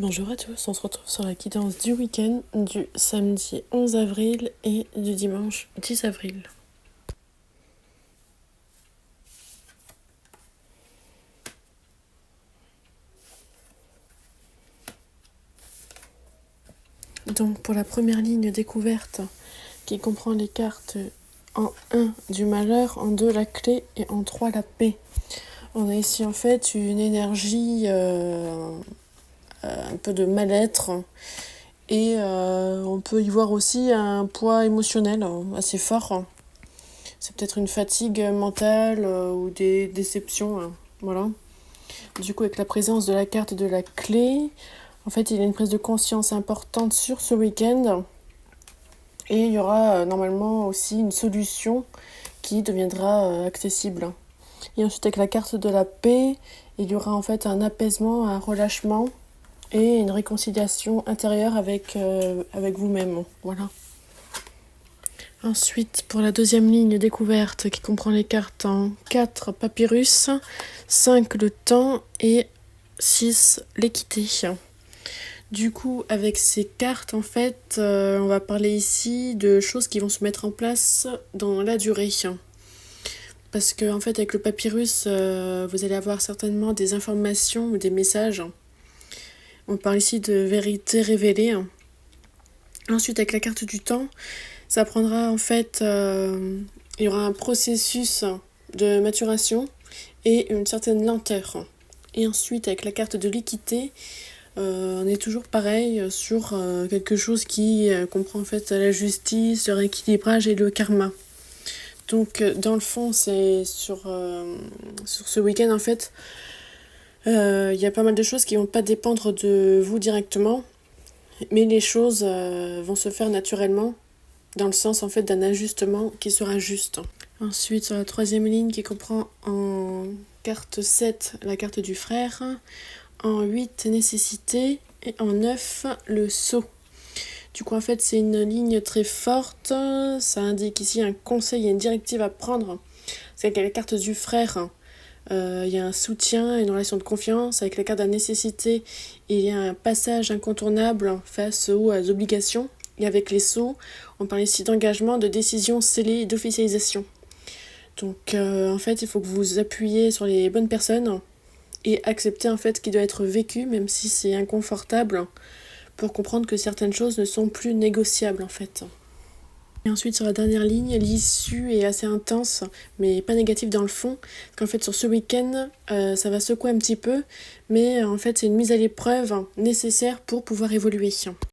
Bonjour à tous, on se retrouve sur la guidance du week-end du samedi 11 avril et du dimanche 10 avril. Donc pour la première ligne découverte qui comprend les cartes en 1 du malheur, en 2 la clé et en 3 la paix. On a ici en fait une énergie un peu de mal-être et on peut y voir aussi un poids émotionnel assez fort. C'est peut-être une fatigue mentale ou des déceptions, voilà. Du coup, avec la présence de la carte de la clé, en fait, il y a une prise de conscience importante sur ce week-end. Et il y aura normalement aussi une solution qui deviendra accessible. Et ensuite, avec la carte de la paix, il y aura en fait un apaisement, un relâchement et une réconciliation intérieure avec vous-même. Voilà. Ensuite, pour la deuxième ligne découverte qui comprend les cartes en 4 papyrus, 5 le temps et 6 l'équité. Du coup, avec ces cartes, en fait, on va parler ici de choses qui vont se mettre en place dans la durée. Parce que, en fait, avec le papyrus, vous allez avoir certainement des informations ou des messages. On parle ici de vérité révélée. Ensuite, avec la carte du temps, ça prendra en fait, il y aura un processus de maturation et une certaine lenteur. Et ensuite, avec la carte de l'équité, on est toujours pareil sur quelque chose qui comprend en fait la justice, le rééquilibrage et le karma. Donc, dans le fond, c'est sur ce week-end, en fait, il y a pas mal de choses qui vont pas dépendre de vous directement, mais les choses vont se faire naturellement, dans le sens en fait d'un ajustement qui sera juste. Ensuite, sur la troisième ligne qui comprend en carte 7 la carte du frère, en 8 nécessité et en 9 le sceau. Du coup, en fait, c'est une ligne très forte. Ça indique ici un conseil et une directive à prendre. C'est avec la carte du frère, il y a un soutien, une relation de confiance. Avec la carte de la nécessité, il y a un passage incontournable face aux obligations. Et avec les sceaux, on parle ici d'engagement, de décision scellée et d'officialisation. Donc, en fait, il faut que vous vous appuyiez sur les bonnes personnes et accepter en fait ce qui doit être vécu, même si c'est inconfortable, pour comprendre que certaines choses ne sont plus négociables en fait. Et ensuite, sur la dernière ligne, l'issue est assez intense, mais pas négative dans le fond. Parce qu'en fait, sur ce week-end, ça va secouer un petit peu, mais en fait, c'est une mise à l'épreuve nécessaire pour pouvoir évoluer.